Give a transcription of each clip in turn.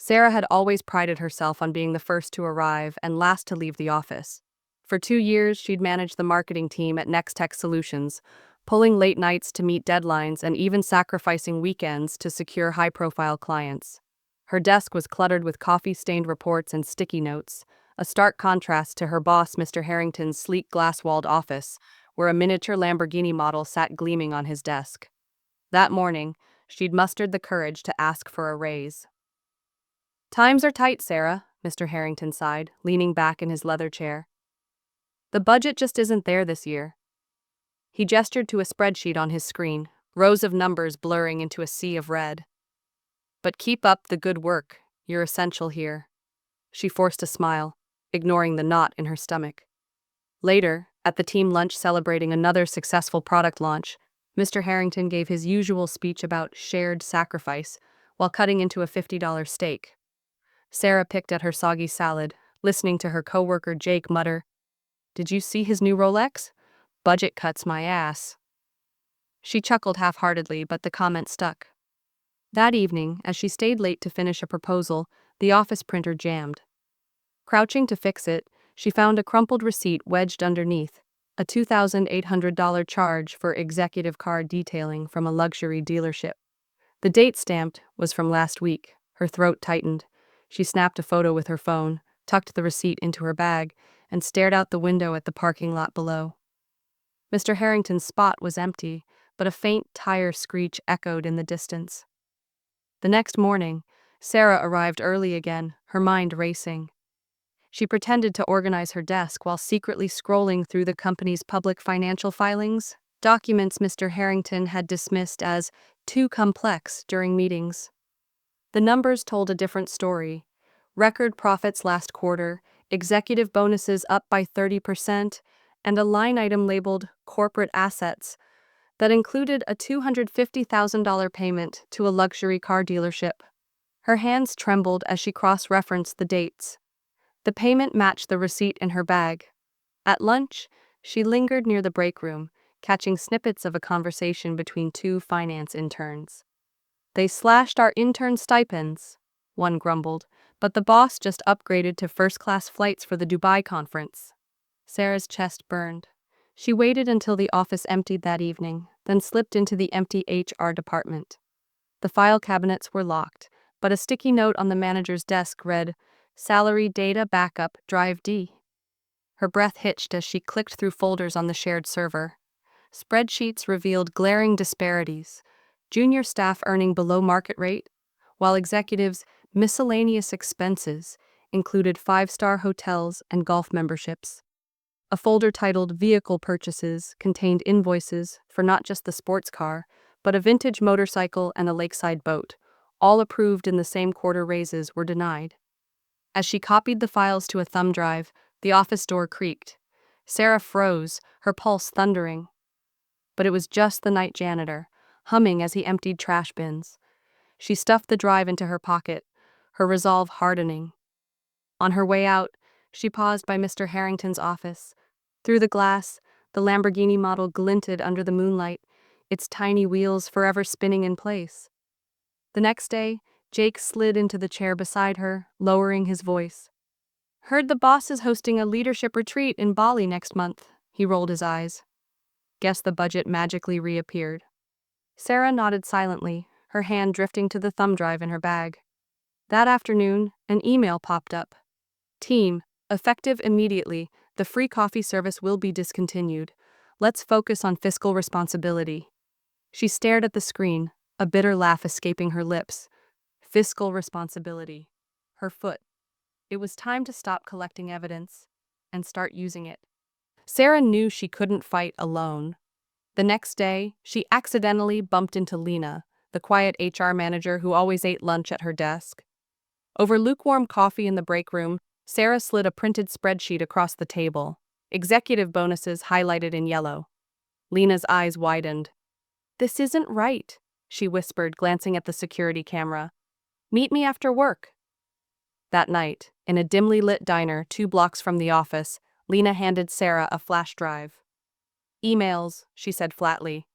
Sarah had always prided herself on being the first to arrive and last to leave the office. For 2 years, she'd managed the marketing team at Nextech Solutions, pulling late nights to meet deadlines and even sacrificing weekends to secure high-profile clients. Her desk was cluttered with coffee-stained reports and sticky notes, a stark contrast to her boss, Mr. Harrington's sleek glass-walled office, where a miniature Lamborghini model sat gleaming on his desk. That morning, she'd mustered the courage to ask for a raise. "Times are tight, Sarah," Mr. Harrington sighed, leaning back in his leather chair. "The budget just isn't there this year." He gestured to a spreadsheet on his screen, rows of numbers blurring into a sea of red. "But keep up the good work. You're essential here." She forced a smile, ignoring the knot in her stomach. Later, at the team lunch celebrating another successful product launch, Mr. Harrington gave his usual speech about shared sacrifice while cutting into a $50 steak. Sarah picked at her soggy salad, listening to her coworker Jake mutter, "Did you see his new Rolex? Budget cuts my ass." She chuckled half-heartedly, but the comment stuck. That evening, as she stayed late to finish a proposal, the office printer jammed. Crouching to fix it, she found a crumpled receipt wedged underneath, a $2,800 charge for executive car detailing from a luxury dealership. The date stamped was from last week. Her throat tightened. She snapped a photo with her phone, tucked the receipt into her bag, and stared out the window at the parking lot below. Mr. Harrington's spot was empty, but a faint tire screech echoed in the distance. The next morning, Sarah arrived early again, her mind racing. She pretended to organize her desk while secretly scrolling through the company's public financial filings, documents Mr. Harrington had dismissed as too complex during meetings. The numbers told a different story. Record profits last quarter, executive bonuses up by 30%, and a line item labeled corporate assets that included a $250,000 payment to a luxury car dealership. Her hands trembled as she cross-referenced the dates. The payment matched the receipt in her bag. At lunch, she lingered near the break room, catching snippets of a conversation between two finance interns. "They slashed our intern stipends," one grumbled, "but the boss just upgraded to first-class flights for the Dubai conference." Sarah's chest burned. She waited until the office emptied that evening, then slipped into the empty HR department. The file cabinets were locked, but a sticky note on the manager's desk read, "Salary Data Backup Drive D." Her breath hitched as she clicked through folders on the shared server. Spreadsheets revealed glaring disparities: junior staff earning below market rate, while executives' miscellaneous expenses included five-star hotels and golf memberships. A folder titled Vehicle Purchases contained invoices for not just the sports car, but a vintage motorcycle and a lakeside boat. All approved in the same quarter raises were denied. As she copied the files to a thumb drive, the office door creaked. Sarah froze, her pulse thundering. But it was just the night janitor, humming as he emptied trash bins. She stuffed the drive into her pocket, her resolve hardening. On her way out, she paused by Mr. Harrington's office. Through the glass, the Lamborghini model glinted under the moonlight, its tiny wheels forever spinning in place. The next day, Jake slid into the chair beside her, lowering his voice. "Heard the boss is hosting a leadership retreat in Bali next month." He rolled his eyes. Guess the budget magically reappeared. Sarah nodded silently, her hand drifting to the thumb drive in her bag. That afternoon, an email popped up. "Team, effective immediately, the free coffee service will be discontinued. Let's focus on fiscal responsibility." She stared at the screen, a bitter laugh escaping her lips. Fiscal responsibility. Her foot. It was time to stop collecting evidence and start using it. Sarah knew she couldn't fight alone. The next day, she accidentally bumped into Lena, the quiet HR manager who always ate lunch at her desk. Over lukewarm coffee in the break room, Sarah slid a printed spreadsheet across the table, executive bonuses highlighted in yellow. Lena's eyes widened. "This isn't right," she whispered, glancing at the security camera. "Meet me after work." That night, in a dimly lit diner 2 blocks from the office, Lena handed Sarah a flash drive. "Emails," she said flatly.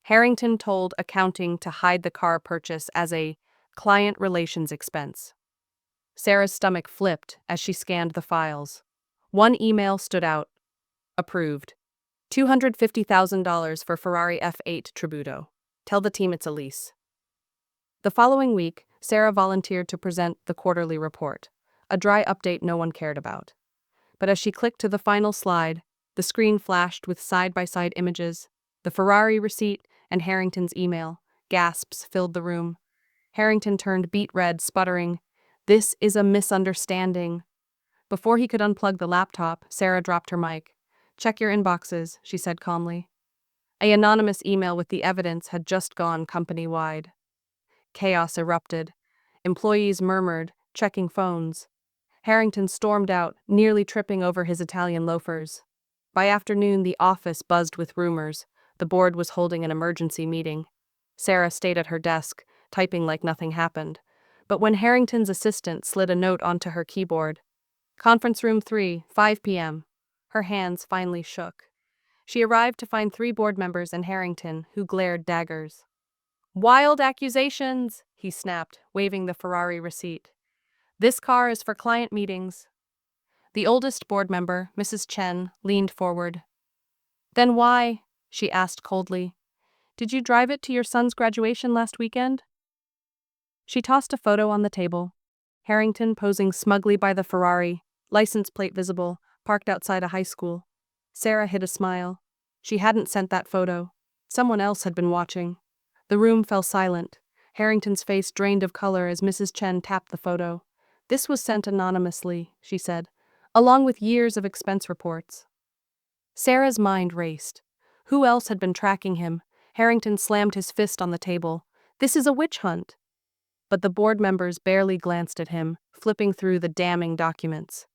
Harrington told accounting to hide the car purchase as a client relations expense. Sarah's stomach flipped as she scanned the files. One email stood out. Approved. $250,000 for Ferrari F8 Tributo. Tell the team it's a lease. The following week, Sarah volunteered to present the quarterly report, a dry update no one cared about. But as she clicked to the final slide, the screen flashed with side-by-side images, the Ferrari receipt and Harrington's email. Gasps filled the room. Harrington turned beet red, sputtering, "This is a misunderstanding." Before he could unplug the laptop, Sarah dropped her mic. "Check your inboxes," she said calmly. An anonymous email with the evidence had just gone company-wide. Chaos erupted. Employees murmured, checking phones. Harrington stormed out, nearly tripping over his Italian loafers. By afternoon, the office buzzed with rumors. The board was holding an emergency meeting. Sarah stayed at her desk, typing like nothing happened. But when Harrington's assistant slid a note onto her keyboard, "Conference room 3, 5 p.m., her hands finally shook. She arrived to find 3 board members and Harrington, who glared daggers. "Wild accusations," he snapped, waving the Ferrari receipt. "This car is for client meetings." The oldest board member, Mrs. Chen, leaned forward. "Then why?" she asked coldly. "Did you drive it to your son's graduation last weekend?" She tossed a photo on the table. Harrington posing smugly by the Ferrari, license plate visible, parked outside a high school. Sarah hid a smile. She hadn't sent that photo. Someone else had been watching. The room fell silent. Harrington's face drained of color as Mrs. Chen tapped the photo. "This was sent anonymously," she said, "along with years of expense reports." Sarah's mind raced. Who else had been tracking him? Harrington slammed his fist on the table. "This is a witch hunt." But the board members barely glanced at him, flipping through the damning documents.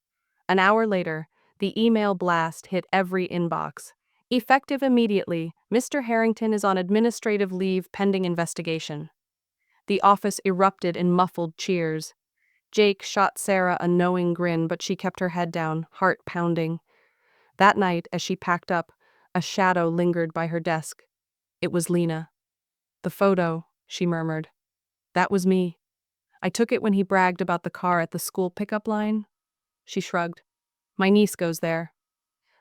An hour later, the email blast hit every inbox. "Effective immediately, Mr. Harrington is on administrative leave pending investigation." The office erupted in muffled cheers. Jake shot Sarah a knowing grin, but she kept her head down, heart pounding. That night, as she packed up, a shadow lingered by her desk. It was Lena. "The photo," she murmured. "That was me. I took it when he bragged about the car at the school pickup line." She shrugged. "My niece goes there."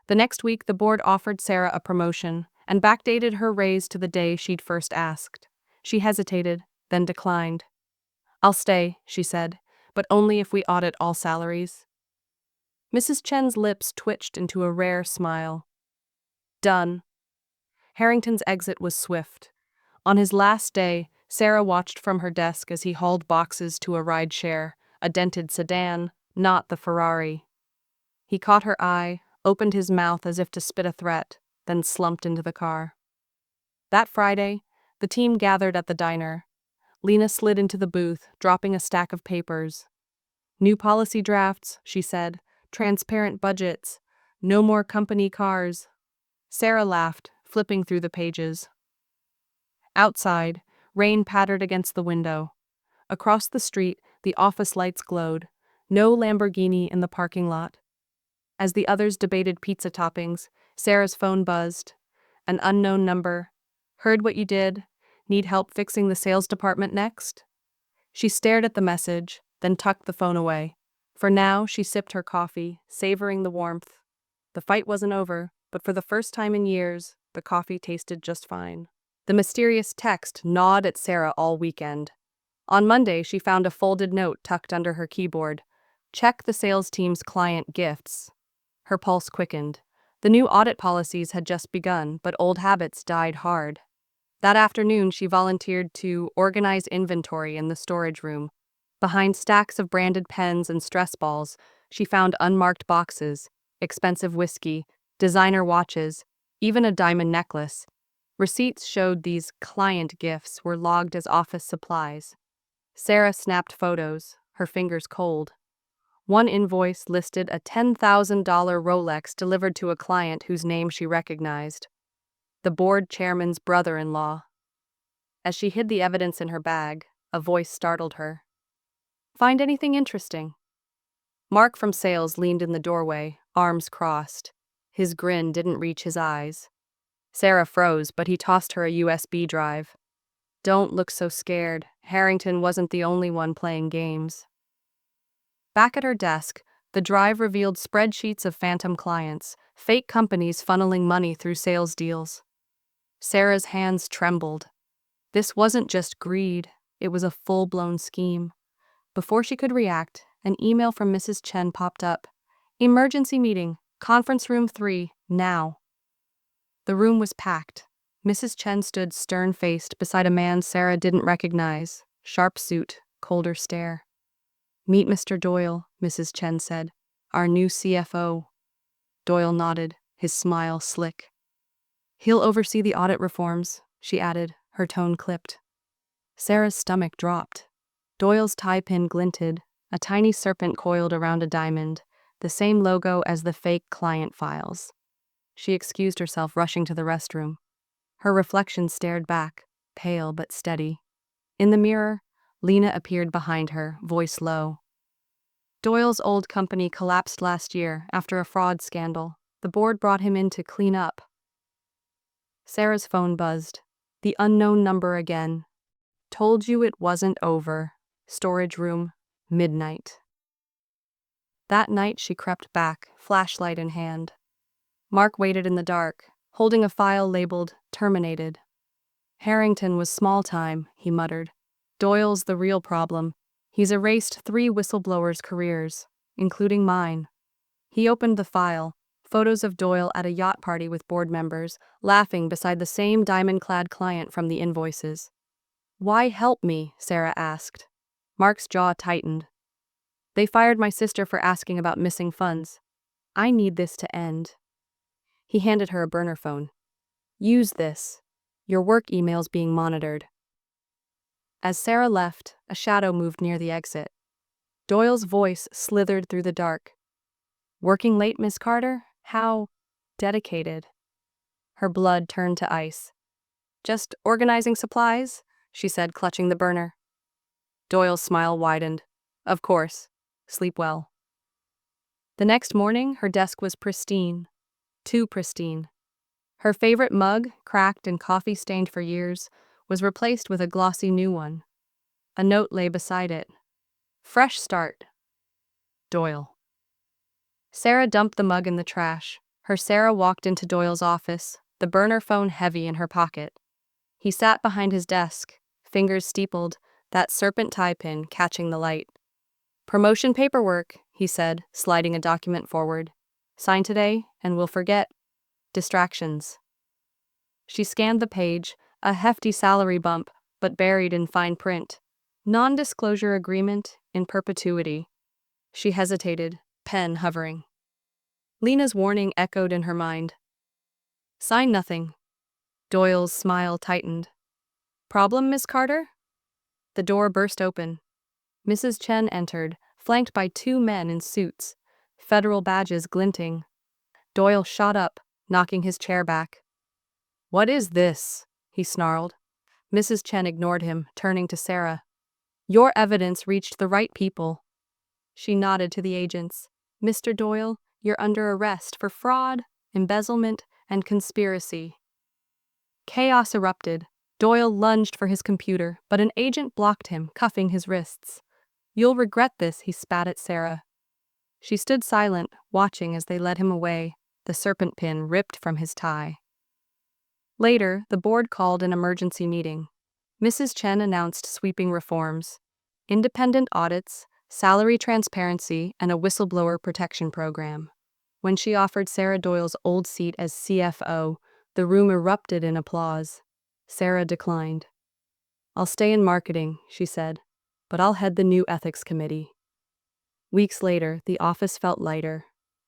The next week, the board offered Sarah a promotion and backdated her raise to the day she'd first asked. She hesitated, then declined. "I'll stay," she said, "but only if we audit all salaries." Mrs. Chen's lips twitched into a rare smile. Done. Harrington's exit was swift. On his last day, Sarah watched from her desk as he hauled boxes to a rideshare, a dented sedan, not the Ferrari. He caught her eye, opened his mouth as if to spit a threat, then slumped into the car. That Friday, the team gathered at the diner. Lena slid into the booth, dropping a stack of papers. "New policy drafts," she said. "Transparent budgets. No more company cars." Sarah laughed, flipping through the pages. Outside, rain pattered against the window. Across the street, the office lights glowed. No Lamborghini in the parking lot. As the others debated pizza toppings, Sarah's phone buzzed. An unknown number. "Heard what you did. Need help fixing the sales department next?" She stared at the message, then tucked the phone away. For now, she sipped her coffee, savoring the warmth. The fight wasn't over, but for the first time in years, the coffee tasted just fine. The mysterious text gnawed at Sarah all weekend. On Monday, she found a folded note tucked under her keyboard. "Check the sales team's client gifts." Her pulse quickened. The new audit policies had just begun, but old habits died hard. That afternoon, she volunteered to organize inventory in the storage room. Behind stacks of branded pens and stress balls, she found unmarked boxes, expensive whiskey, designer watches, even a diamond necklace. Receipts showed these client gifts were logged as office supplies. Sarah snapped photos, her fingers cold. One invoice listed a $10,000 Rolex delivered to a client whose name she recognized. The board chairman's brother-in-law. As she hid the evidence in her bag, a voice startled her. "Find anything interesting?" Mark from sales leaned in the doorway, arms crossed. His grin didn't reach his eyes. Sarah froze, but he tossed her a USB drive. "Don't look so scared. Harrington wasn't the only one playing games." Back at her desk, the drive revealed spreadsheets of phantom clients, fake companies funneling money through sales deals. Sarah's hands trembled. This wasn't just greed, it was a full-blown scheme. Before she could react, an email from Mrs. Chen popped up. Emergency meeting, conference room 3, now. The room was packed. Mrs. Chen stood stern-faced beside a man Sarah didn't recognize. Sharp suit, colder stare. Meet Mr. Doyle, Mrs. Chen said. Our new CFO. Doyle nodded, his smile slick. He'll oversee the audit reforms, she added, her tone clipped. Sarah's stomach dropped. Doyle's tie pin glinted, a tiny serpent coiled around a diamond, the same logo as the fake client files. She excused herself, rushing to the restroom. Her reflection stared back, pale but steady. In the mirror, Lena appeared behind her, voice low. Doyle's old company collapsed last year after a fraud scandal. The board brought him in to clean up. Sarah's phone buzzed. The unknown number again. Told you it wasn't over. Storage room, midnight. That night she crept back, flashlight in hand. Mark waited in the dark, holding a file labeled terminated. Harrington was small time, he muttered. Doyle's the real problem. He's erased 3 whistleblowers' careers, including mine. He opened the file, photos of Doyle at a yacht party with board members, laughing beside the same diamond-clad client from the invoices. Why help me? Sarah asked. Mark's jaw tightened. They fired my sister for asking about missing funds. I need this to end. He handed her a burner phone. Use this. Your work email's being monitored. As Sarah left, a shadow moved near the exit. Doyle's voice slithered through the dark. Working late, Miss Carter? How dedicated. Her blood turned to ice. Just organizing supplies, she said, clutching the burner. Doyle's smile widened. Of course. Sleep well. The next morning, her desk was pristine. Too pristine. Her favorite mug, cracked and coffee-stained for years, was replaced with a glossy new one. A note lay beside it. Fresh start. Doyle. Sarah dumped the mug in the trash. Sarah walked into Doyle's office, the burner phone heavy in her pocket. He sat behind his desk, fingers steepled, that serpent tie pin catching the light. Promotion paperwork, he said, sliding a document forward. Sign today, and we'll forget. Distractions. She scanned the page, a hefty salary bump, but buried in fine print. Non-disclosure agreement in perpetuity. She hesitated, pen hovering. Lena's warning echoed in her mind. Sign nothing. Doyle's smile tightened. Problem, Miss Carter? The door burst open. Mrs. Chen entered, flanked by 2 men in suits, federal badges glinting. Doyle shot up, knocking his chair back. What is this? He snarled. Mrs. Chen ignored him, turning to Sarah. Your evidence reached the right people. She nodded to the agents. Mr. Doyle, you're under arrest for fraud, embezzlement, and conspiracy. Chaos erupted. Doyle lunged for his computer, but an agent blocked him, cuffing his wrists. You'll regret this, he spat at Sarah. She stood silent, watching as they led him away, the serpent pin ripped from his tie. Later, the board called an emergency meeting. Mrs. Chen announced sweeping reforms: independent audits, salary transparency, and a whistleblower protection program. When she offered Sarah Doyle's old seat as CFO, the room erupted in applause. Sarah declined. I'll stay in marketing, she said, but I'll head the new ethics committee. Weeks later, the office felt lighter.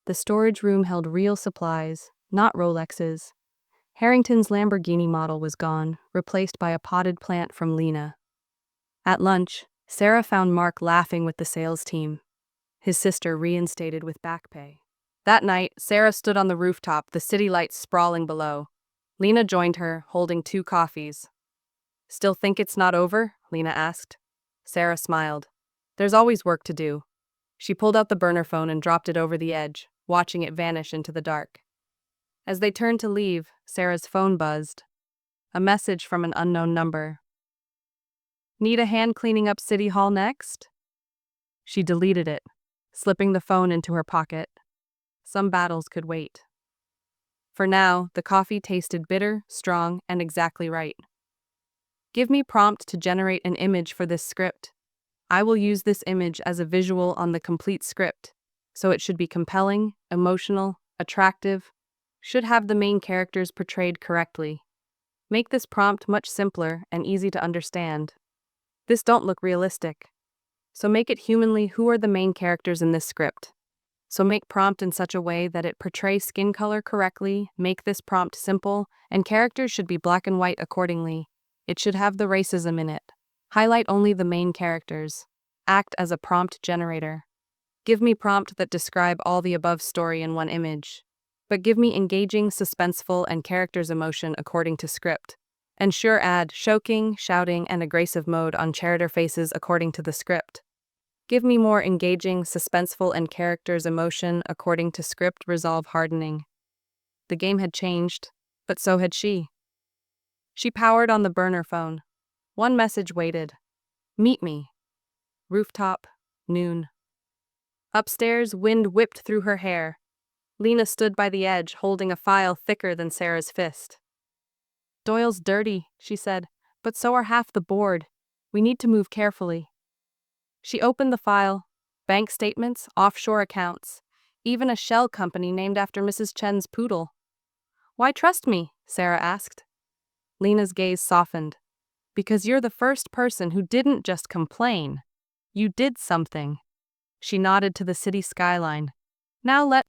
The storage room held real supplies, not Rolexes. Harrington's Lamborghini model was gone, replaced by a potted plant from Lena. At lunch, Sarah found Mark laughing with the sales team. His sister reinstated with back pay. That night, Sarah stood on the rooftop, the city lights sprawling below. Lena joined her, holding 2 coffees. Still think it's not over? Lena asked. Sarah smiled. There's always work to do. She pulled out the burner phone and dropped it over the edge, watching it vanish into the dark. As they turned to leave, Sarah's phone buzzed. A message from an unknown number. Need a hand cleaning up City Hall next? She deleted it. slipping the phone into her pocket. Some battles could wait. For now, the coffee tasted bitter, strong, and exactly right. Give me prompt to generate an image for this script. I will use this image as a visual on the complete script, so it should be compelling, emotional, attractive, should have the main characters portrayed correctly. Make this prompt much simpler and easy to understand. This don't look realistic. So make it humanly who are the main characters in this script. So make prompt in such a way that it portrays skin color correctly, make this prompt simple, and characters should be black and white accordingly. It should have the racism in it. Highlight only the main characters. Act as a prompt generator. Give me prompt that describe all the above story in one image. But give me engaging, suspenseful, and characters' emotion according to script. Ensure add shouting, shouting, and aggressive mode on character faces according to the script. Give me more engaging, suspenseful, and characters' emotion according to script resolve hardening. The game had changed, but so had she. She powered on the burner phone. One message waited. Meet me. Rooftop, noon. Upstairs, wind whipped through her hair. Lena stood by the edge, holding a file thicker than Sarah's fist. Doyle's dirty, she said, but so are half the board. We need to move carefully. She opened the file. Bank statements, offshore accounts, even a shell company named after Mrs. Chen's poodle. Why trust me? Sarah asked. Lena's gaze softened. Because you're the first person who didn't just complain. You did something. She nodded to the city skyline. Now let